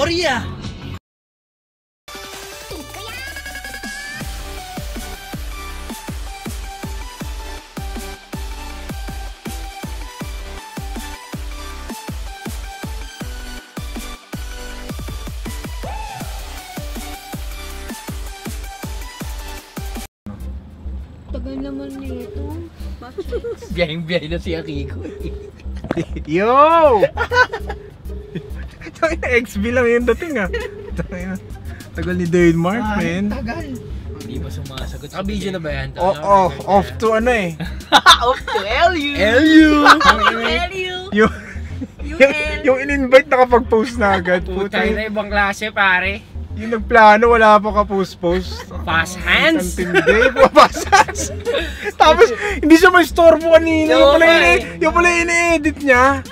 Korea! Tagal naman nito. Biyahing-biyahin na si Akiko. Yo! XB lang yung dating ah. Tagal ni Denmark, man. Tagal. Hindi ba sumasagot? Video na ba yan? Off to ano eh. Off to LU! LU! LU! Yung in-invite nakapag-post na agad. Putay na ibang klase pare. Yung nagplano, wala pa ka-post-post. Pass hands! Hindi, pass hands. Tapos, hindi siya may storbo kanina. Yung pala ini-edit niya.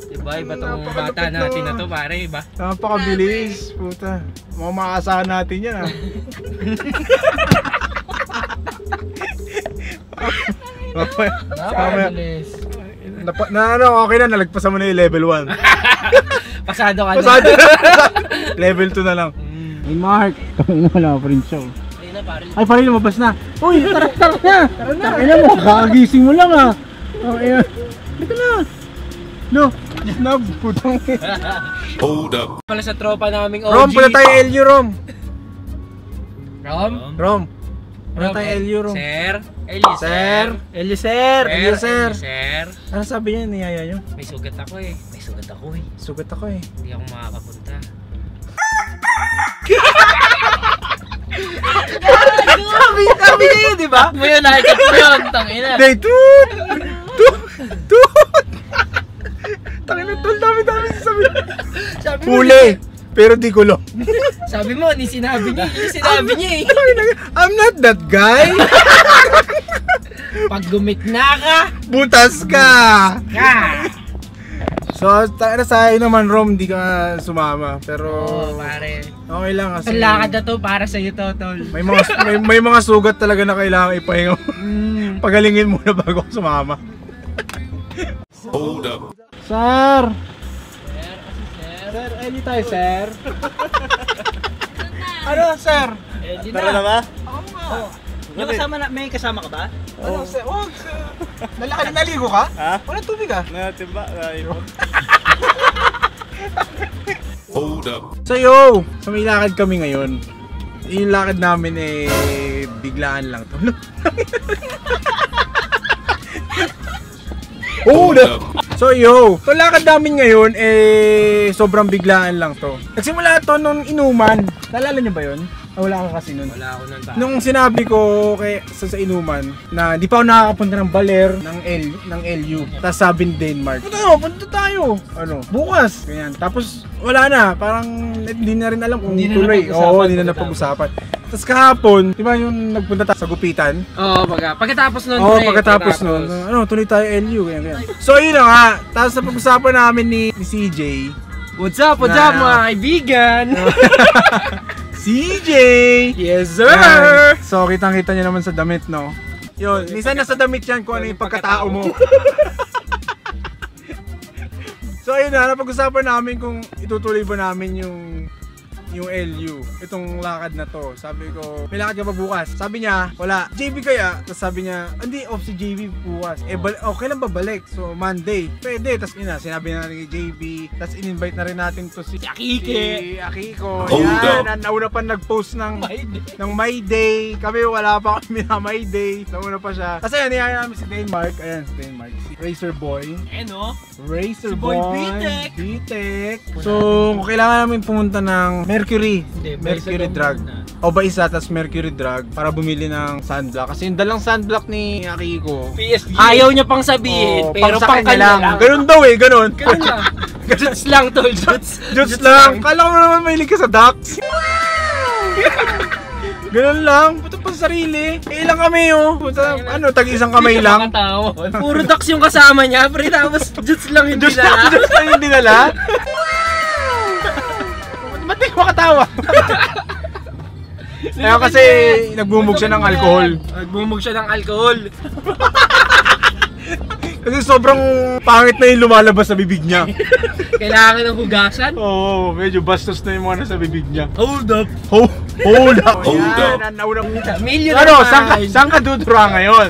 Diba, iba tong bata natin na to pare, iba? Napakabilis, puta. Makakaasahan natin yan ah. Napakabilis. Okay na, nalagpasan mo na yung level 1. Pasado ka na. Pasado. Level 2 na lang. Hey Mark, kami na wala pa rin show. Ay pare, lumabas na. Uy, tara na. Tara na mo, kakagising mo lang ah. Okay na. Dito na. No, snub, putang. Hold up. Pala sa tropa naming OG. Rom, pala tayo LU Rom. Rom? Pala tayo LU Rom. Sir? LU sir. Ano sabi niya, niyaya nyo? May sugat ako eh. Sugat ako eh. Hindi ako makakapunta. Sabi niya yun, di ba? Mo yun, nakikita mo yun, tangina. Day, toot! Tangina, tol, dami sasabi. Huli, pero di kulong. Sabi mo, sinabi niya eh. I'm not that guy. Pag gumitna ka, Butas ka. So, sa'yo naman Rom, di ka sumama. Pero, pare. okay lang kasi. Ang lakad na to para sa'yo to, tol. May mga sugat talaga na kailangan ipahinga. Pagalingin muna bago ako sumama. Hold up. Sir! Sir, Eli tayo, sir. Ano, sir? Tara na ba? May kasama ka ba? Ano, sir? Wag, sir. Naligo ka? Ha? Walang tubig ah. Natimba, naipon. Hold up. So yo, so may lakad kami ngayon. Yung lakad namin biglaan lang to. Hold up. So yo, so lakad namin ngayon sobrang biglaan lang to. Nagsimula to nung inuman. Naalala niyo ba 'yon? Wala ka kasi nun. Wala ako nun. Nung sinabi ko sa inuman na di pa ako nakakapunta ng Baler ng LU. Tapos sabi ni Denmark, punta tayo. Ano? Bukas. Ganyan. Tapos wala na, parang hindi na rin alam kung tuloy. Oo, hindi na napag-usapan. Tapos kahapon, di ba yung nagpunta tayo sa gupitan? Oo, pagkatapos nun. Pagkatapos nun. Ano, tuloy tayo LU. Ganyan. So yun na nga. Tapos sa pag-usapan namin ni CJ. What's up mga kaibigan? CJ! Yes sir! So kitang-kita nyo naman sa damit, no? Yun, minsan nasa damit yan kung ano yung pagkatao mo. So ayun na, napag-usapan namin kung itutuloy ba namin yung LU, itong lakad na to. Sabi ko, may lakad ka ba bukas? Sabi niya, wala. JB kaya? Tapos sabi niya, hindi, off si JB bukas. Okay lang ba balik? So Monday. Pwede. Tapos sinabi na natin kay JB. Tapos in-invite na rin natin to si Akiko. Yan, nauna pa nag-post ng My Day. Kami wala pa kami na My Day. Nauna pa siya. Kasi yan, niyaya namin si Denmark. Ayan, si Denmark. Si Racer Boy. Racer Boy. Bitek. So, kung kailangan namin pumunta ng Mercury Drug o ba isa, tas Mercury Drug para bumili ng sunblock kasi yung dalang sunblock ni Akiko PSG. Ayaw niya pang sabihin pero pang kanya lang. Ganun daw ganun lang. Juts lang tol, Juts lang. Kala ko naman mahilig ka sa ducks. Ganun lang, puto pa sa sarili. Ilang kami tag-isang kamay lang. Puro ducks yung kasama niya, pero tapos juts lang yung dinala. Juts lang yung dinala. Ba't di ko makatawa? Kaya kasi nagbumog siya ng alcohol. Kasi sobrang pangit na yung lumalabas sa bibig niya. Kailangan ng hugasan. Oo, medyo bastos na yung mga nasa bibig niya. Hold up. Hold up! Hold up. Million Ano, naman. saan ka dudura ngayon?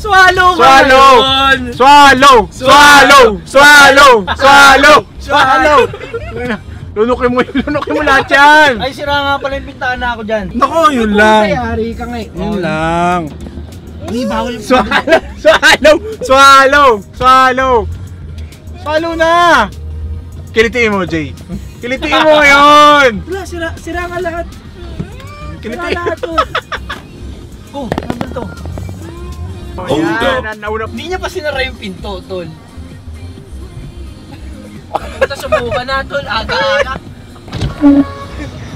Swallow ka Swallow! ngayon. Swallow! Swallow! Swallow! Swallow! Swallow! Lunukin mo lahat yan! Ay, sira nga pala yung pintaan ako dyan. Nako, yun lang. Yari ka nga eh. Yun lang. Hindi, bawal yung Swallow! Swallow! Swallow! Swallow na! Kilitiin mo, Jay. Kilitiin mo ngayon! Wala, sira nga lahat. Kilitiin. Lahat to. Oh, nandun to. Hold up. Hindi niya pa sinara yung pinto, tol. Punta sumuka na, tol. Aga-aga.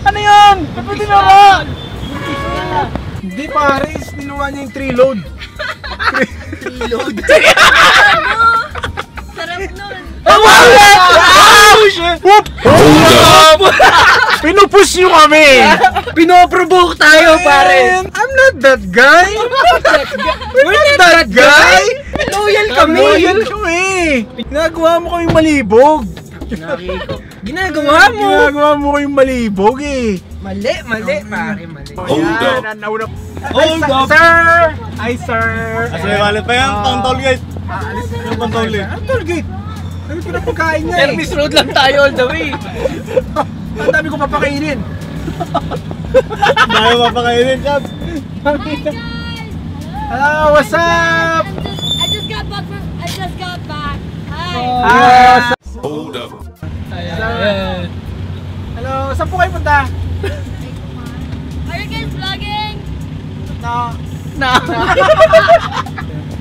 Ano yan? Ba't dinara? Hindi pares, niluwa niya yung 3 load. Reload. Sarap nun. Oh, shit! Whoop! Hold up. Pinupush nyo kami! Pinoprovoke tayo, pare. I'm not that guy! We're not that guy! Loyal kami. Loyal kami! Ginagawa mo kami malibog! Ginagawa mo. Ginagawa mo kami malibog eh! Mali, pare, mali. Hold up. Hold up! Sir! Hi, sir! Asa may wallet pa yan? Pang toll gate. Yung pang toll gate. Ang toll gate? Ano ko na pagkain niya eh? Service road lang tayo all the way. Ang dami ko papakainin! Dahil mapakainin, Chab. Hello, what's up? I just got back. Hi. Ah, Hold up. Ayan. hello, saan po kayo punta? Are you guys vlogging? No. Na.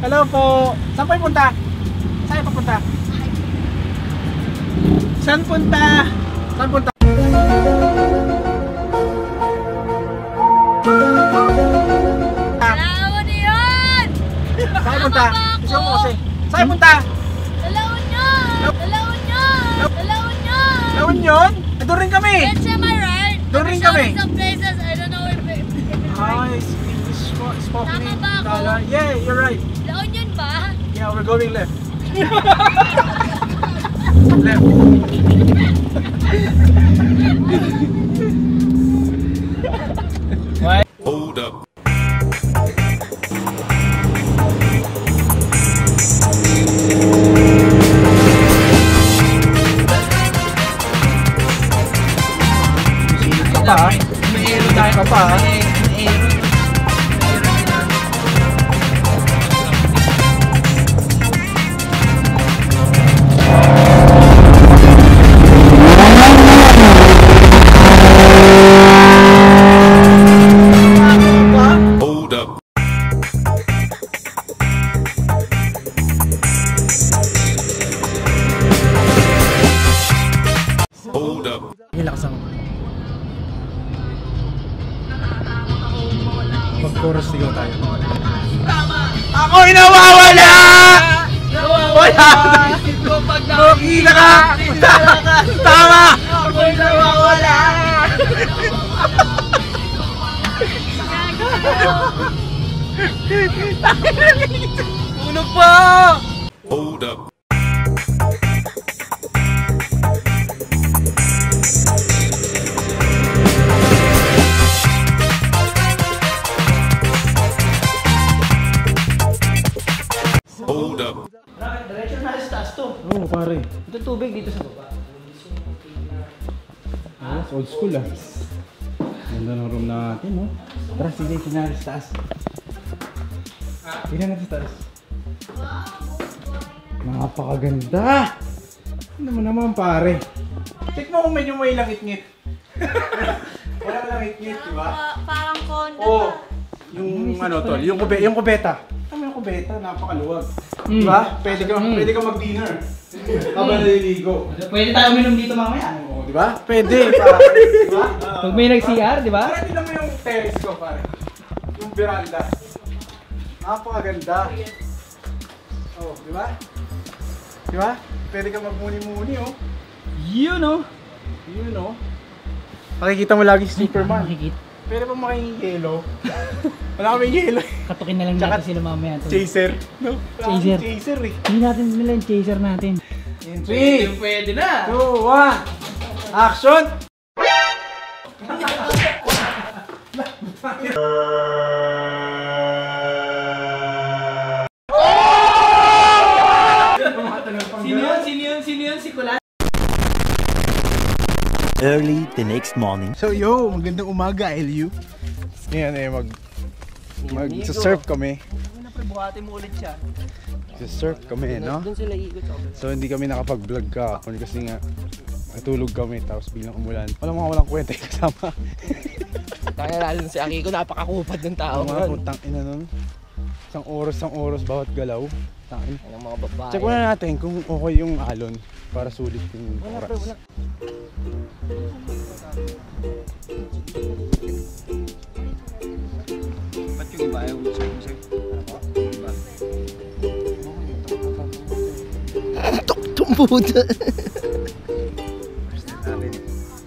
Hello po. Saan po kayo punta? Saan kayo papunta? Saan punta? Saan punta? Alam mo na yun! Saan kayo punta? Tama ba ako? Gusto mo kasi. Saan kayo punta? Sa La Union! Sa La Union! Sa La Union! Laon yun? Doon rin kami. It's am I right? Doon rin kami. Some places, I don't know if Hi, spoken Tama ba ako? Tala. Yeah, you're right. La Union ba? Yeah, we're going left. Left. Hold up. Ka pa? May aero tayo. Ka pa? May aero. Hold up. Hold up. Ilakas ako. Mag-chorus sigaw tayo. Ako'y nawawala! Wala! Makita ka! Tama! Ako'y nawawala. Uno pa! Hold up. Hold up. Diretso na sa taas to. Oo, pare. Ito tubig dito sa baba. Old school ah. Ganda ng room natin, no? Tara, sige, tingnan natin sa taas. Tingnan natin sa taas. Napakaganda! Ano mo naman, pare? Check mo kung medyo may langit-ngit. Walang langit-ngit, di ba? Parang condo Oo. ba? Yung ano tol, yung kubeta. Ano yung kubeta? Napakaluwag. Di ba? Pwede ka mag-dinner. Habang naliligo. Pwede tayo uminom dito mamaya. Oo, di ba? Pwede, pare. Di ba? Pag may nag-CR, di ba? Pare, tignan mo yung terrace ko, pare. Yung veranda. Napakaganda. Oh, di ba? Di ba? Pwede ka magmuni-muni, oh. Yun, no? Yun, oh. Makikita mo lagi si Superman. Makikita. Pwede pa makingin yelo. Wala kaming yelo. Katukin na lang Tsaka natin sila mamaya. Tol. Chaser. No? Wala kaming Chaser. Chaser, eh. Hindi natin nila yung chaser natin. Yun In 3, Pwede na. 2, 1, action! Sino yun? Si Kulan? Early the next morning. So yo, magandang umaga LU. Ngayon mag-surf kami. Buhatin mo ulit siya. Surf kami, no? So hindi kami nakapag-vlog kahapon kasi nga natulog kami tapos biglang umulan. Walang kwenta yung kasama. Kaya lalo si Akiko, napakakupad ng tao. Mga putang ina nun. Isang oras bawat galaw. Tangin. Ang mga babae. Check muna natin kung okay yung alon para sulit yung oras. Ba't yung iba ayaw surf? Tumpuda.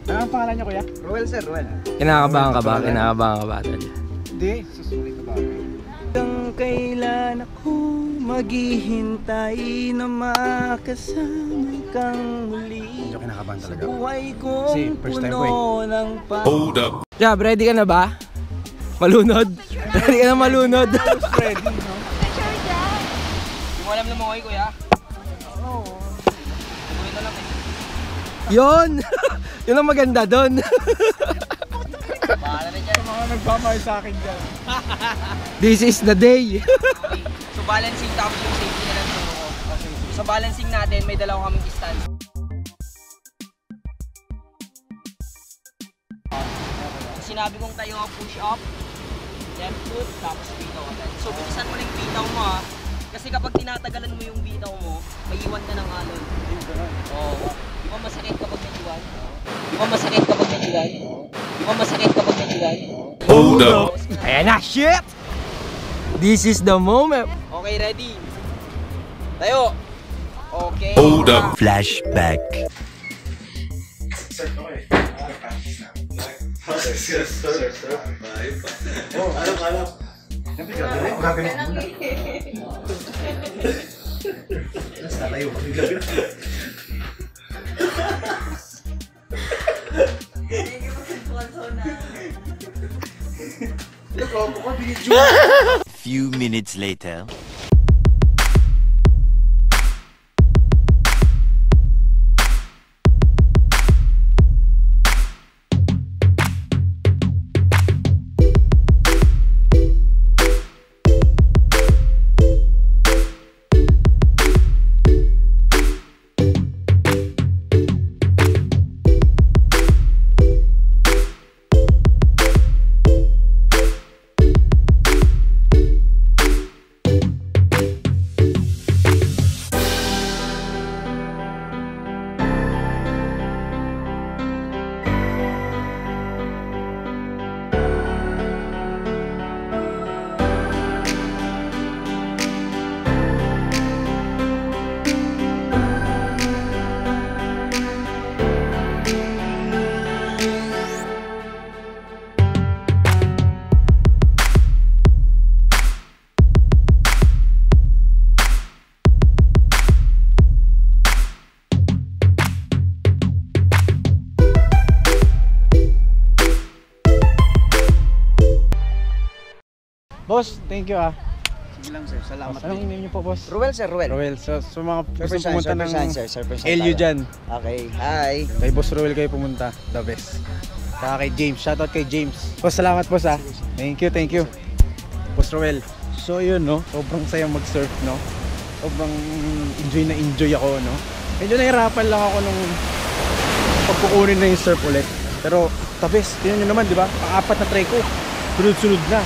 Ano ang pangalan niya, kuya? Ruel sir, Ruel. Kinakabahan ka ba, tol? Hindi, susulit na bagay. Hanggang kailan ako maghihintay na makasama kang muli. Medyo kinakabahan talaga. Buhay Kasi kong first time ko puno ng Hold up. Jab, ready ka na ba? Malunod? Ready ka na malunod? Ready, no? Picture dyan. Hindi mo alam na mo kayo, kuya? Oo. Gawin na lang eh. Yun! Yun ang maganda doon. Bahala na dyan. Mga nagmamahal sa akin dyan. This is the day. So balancing tapos yung safety na lang turo ko. Sa balancing natin, may dalawa kaming distance. Sinabi kong tayo push up, left foot, tapos bitaw agad. So buksan mo lang yung bitaw mo ha. Kasi kapag tinatagalan mo yung bitaw mo, may iwan ka ng alon. Oo. Di ba masakit kapag may iwan? Di ba masakit kapag may iwan? Di ba masakit kapag may iwan? Hold up. Ayan na, shit! This is the moment. Okay, ready? Tayo! Okay. Hold up. Flashback. Few minutes later. Boss, thank you ah. Sige lang sir, salamat. Anong name niyo po, boss? Ruel sir, Ruel. Roel. So mga gusto Surfer pumunta ng Surfer LU dyan. Okay, hi. Kay Boss Roel kayo pumunta. The best. Saka kay James. Shoutout kay James. Boss, salamat boss ah. Thank you. Boss Roel. So yun no, sobrang sayang mag-surf no. Sobrang enjoy ako no. Medyo nahirapan lang ako nung pagkukunin na yung surf ulit. Pero the best. Tingnan nyo naman, di ba? Pang-apat na try ko. Sunod-sunod na.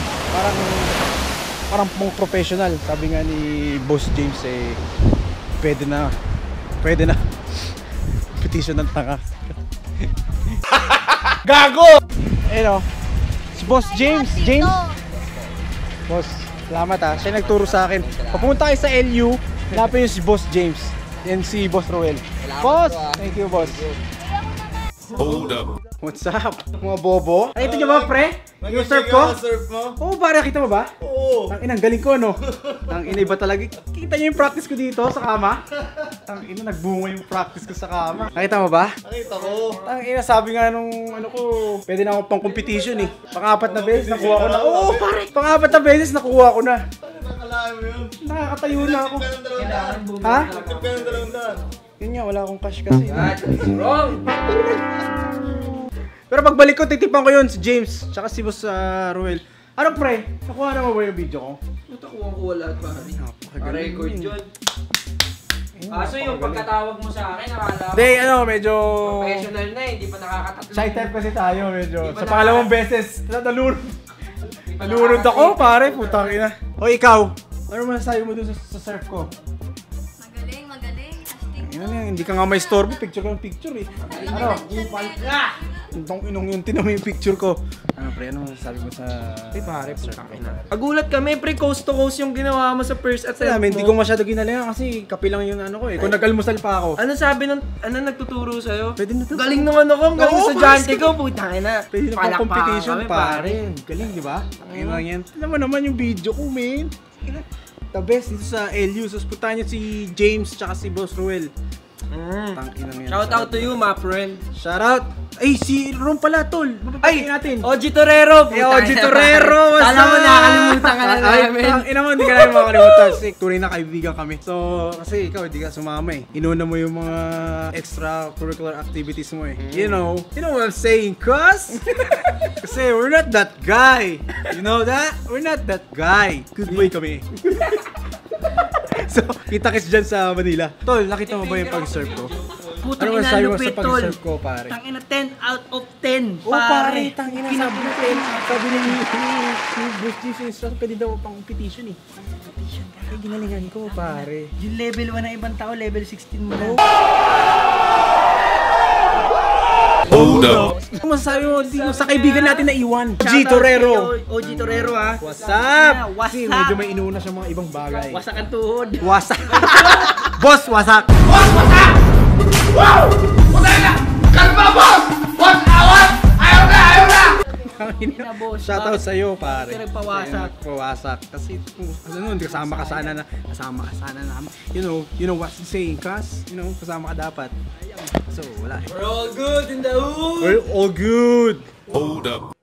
Parang pang professional. Sabi nga ni Boss James eh, pwede na competition ng tanga. Gago! Eh no, si Boss James. Boss, salamat ha. Siya nagturo sa akin. Papunta kayo sa LU, hanapin yung si Boss James and si Boss Roel. Boss, thank you boss. Hold up. What's up? Mga bobo? Nakita niyo ba, pre? Yung surf ko? Surf mo? Oo, pare, nakita mo ba? Oo. Ang inang galing ko, no? Ang ina, iba talaga. Kita niyo yung practice ko dito sa kama? Ang ina, nagbunga yung practice ko sa kama. Nakita mo ba? Nakita ko. Ang ina, sabi nga nung ano ko, pwede na ako pang competition eh. Pang-apat na beses nakuha ko na. Oo, pare! Pang-apat na beses nakuha ko na. Nakakalaan mo yun. Nakakatayo na ako. Kailangan Ha? Tip ka ng 200. Yun nga, wala akong cash kasi. Wrong! Pero pagbalik ko, titipan ko yun si James, tsaka si Boss Ruel. Ano pre? Nakuha na mo ba yung video ko? Natakuha ko wala at pare. Napakagaling Record yun. yun. Kaso yung pagkatawag mo sa akin, nakala ko Hindi, ano, medyo... professional na eh, hindi pa nakakatatlo. Shy type kasi tayo, medyo. Di ba Sa pangalawang beses, nalunod ako, pare, putang ina. O ikaw, ano masasabi mo dun sa surf ko? Magaling, magaling. Astig Ano yan, hindi ka nga may storbo, picture ko yung picture eh. Ano? Itong inong yun, tinan mo yung picture ko. Ano pre, ano masasabi mo sa... Ay pare, putang ina. Pagulat kami, pre, coast to coast yung ginawa mo sa first attempt Namin, mo. hindi ko masyado ginalingan kasi kapilang yung ano ko eh. Kung nag-almusal pa ako. Ano sabi ng, ano nagtuturo sa'yo? Pwede na to. Galing ng ano ko, ang galing Oo, sa estudyante pare. ko, putang ina. Pwede na pang Palakpakan competition, kami, pare. Galing, di ba? Ayun lang yan. Tignan mo naman yung video ko, man. The best dito sa LU. So, puntahan niyo si James tsaka si Boss Ruel. Tangina yan. Shout out to you, my friend. Shout out. Ay, si Ron pala, tol. Mapapagay natin. Oji Torero. Eh, Oji Torero. Sana mo nakakalimutan ka na namin. Ina mo, hindi ka namin makakalimutan. Kasi tunay na kaibigan kami. So, kasi ikaw, hindi ka sumama eh. Inuna mo yung mga extracurricular activities mo eh. You know what I'm saying, cuz? Kasi we're not that guy. You know that? We're not that guy. Good boy kami. So, kita-kits dyan sa Manila. Tol, nakita mo ba yung pag-surf ko? Putang Ano ina, masasabi mo lupit, sa tol. pag-surf ko, pare? Tangina 10 out of 10, Oh, pare, tangina sabi ni Bruce G, instructor, pwede daw pang competition eh. Competition ka. Ay, ginalingan ko, pare. Yung level 1 na ibang tao, level 16 mo na. Hold up. Ano masasabi mo dito sa kaibigan natin na iwan? G. Shoutout Torero. kay Oji Torero ha. What's up? What's Kasi up? medyo may inuuna sa mga ibang bagay. Wasak ang tuhod. Wasak. Boss, wasak. boss. Shoutout sa iyo, pare. Bakit nagpawasak? Nagpawasak. Kasi ano, kasama ka sana namin. You know what's the saying, cuz? You know, kasama ka dapat. So, wala eh. We're all good in the hood. We're all good. Hold up.